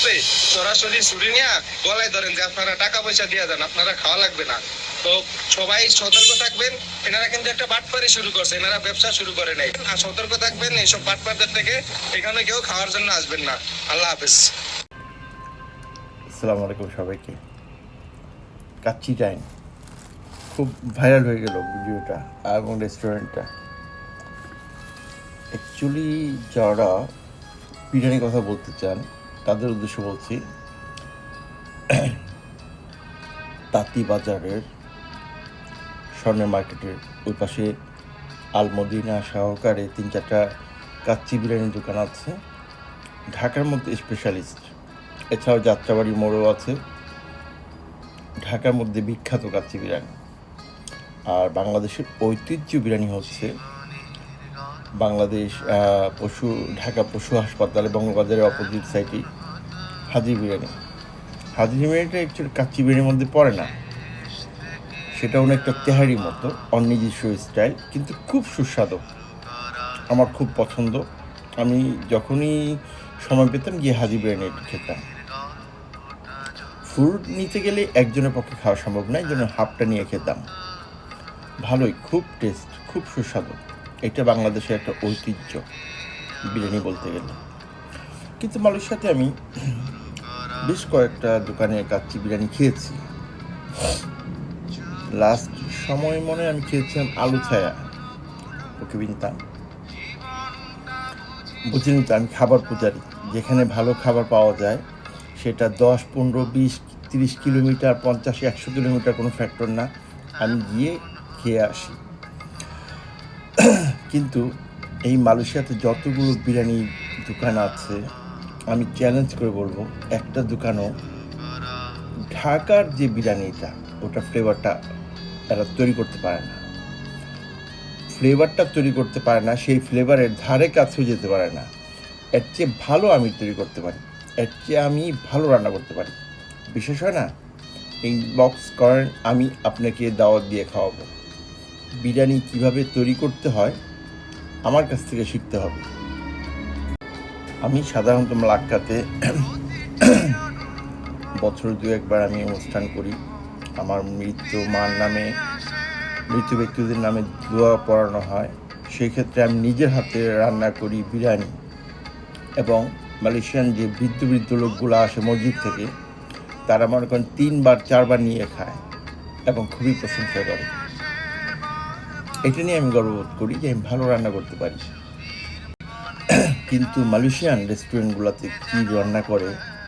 আসলে সরাসরি ছুরি নিয়ে গলায় ধরেন যে আপনারা টাকা পয়সা দিয়ে দেন, আপনারা খাওয়া লাগবে না। তো সবাই সতর্ক থাকবেন। এনারা কিন্তু একটা বাটপারি শুরু করছে, এনারা ব্যবসা শুরু করে নাই। আর সতর্ক থাকবেন এইসব বাটপারদের থেকে, এখানে কেউ খাওয়ার জন্য আসবেন না। আল্লাহ হাফেজ। আসসালামু আলাইকুম সবাইকে। কাচ্চি টাইম খুব ভাইরাল হয়ে গেল ভিডিওটা এবং রেস্টুরেন্টটা। অ্যাকচুয়ালি যারা বিরিয়ানির কথা বলতে চান তাদের উদ্দেশ্য বলছি, তাঁতি বাজারের স্বর্ণের মার্কেটের ওই পাশে আলমদিনা সহকারে 3-4টা কাচ্চি বিরিয়ানির দোকান আছে, ঢাকার মধ্যে স্পেশালিস্ট। এছাড়াও যাত্রাবাড়ি মোড়ও আছে, ঢাকার মধ্যে বিখ্যাত কাচ্চি বিরিয়ানি। আর বাংলাদেশের ঐতিহ্য বিরিয়ানি হচ্ছে বাংলাদেশ ঢাকা পশু হাসপাতালে বঙ্গবাজারের অপোজিট সাইডে হাজি বিরিয়ানি। হাজি বিরিয়ানিটা অ্যাকচুয়ালি কাচ্চি বিরিয়ানির মধ্যে পড়ে না, সেটা অনেকটা তেহারি মতো, ওর নিজস্ব স্টাইল, কিন্তু খুব সুস্বাদু, আমার খুব পছন্দ। আমি যখনই সময় পেতাম গিয়ে হাজি বিরিয়ানি খেতাম। ফুড নিতে গেলে একজনের পক্ষে খাওয়া সম্ভব না, এই জন্য হাফটা নিয়ে খেতাম। ভালোই, খুব টেস্ট, খুব সুস্বাদু। এটা বাংলাদেশের একটা ঐতিহ্য বিরিয়ানি বলতে গেলে। কিন্তু মালয়েশিয়াতে আমি বেশ কয়েকটা দোকানে কাচ্চি বিরিয়ানি খেয়েছি। লাস্ট সময় মনে আমি খেয়েছিলাম আলু ছায়া, ওকে বিনতাম। বুঝিনি তো, আমি খাবার পূজারি। যেখানে ভালো খাবার পাওয়া যায় সেটা 10, 15, 20, 30 কিলোমিটার, 50, 100 কিলোমিটার কোনো ফ্যাক্টর না, আমি গিয়ে খেয়ে আসি। কিন্তু এই মালয়েশিয়াতে যতগুলো বিরিয়ানি দোকান আছে, আমি চ্যালেঞ্জ করে বলবো একটা দোকানও ঢাকার যে বিরিয়ানিটা, ওটা ফ্লেভারটা এরা তৈরি করতে পারে না। সেই ফ্লেভারের ধারে কাছেও যেতে পারে না। এর চেয়ে ভালো আমি তৈরি করতে পারি, এর চেয়ে আমি ভালো রান্না করতে পারি। বিশেষ হয় না, ইনবক্স করেন, আমি আপনাকে দাওয়াত দিয়ে খাওয়াবো। বিরিয়ানি কিভাবে তৈরি করতে হয় আমার কাছ থেকে শিখতে হবে। আমি সাধারণত মালাক্কাতে বছর 2-1বার আমি অনুষ্ঠান করি। আমার মৃত ব্যক্তিদের নামে দোয়া পড়ানো হয়। সেই ক্ষেত্রে আমি নিজের হাতে রান্না করি বিরিয়ানি, এবং মালয়েশিয়ান যে বৃদ্ধ লোকগুলো আসে মসজিদ থেকে, তারা মনে করেন 3-4বার নিয়ে খায় এবং খুবই প্রশংসা করে। এটা নিয়ে আমি গর্ববোধ করি যে আমি ভালো রান্না করতে পারি। কিন্তু মালয়েশিয়ান রেস্টুরেন্টগুলোতে কী রান্না করে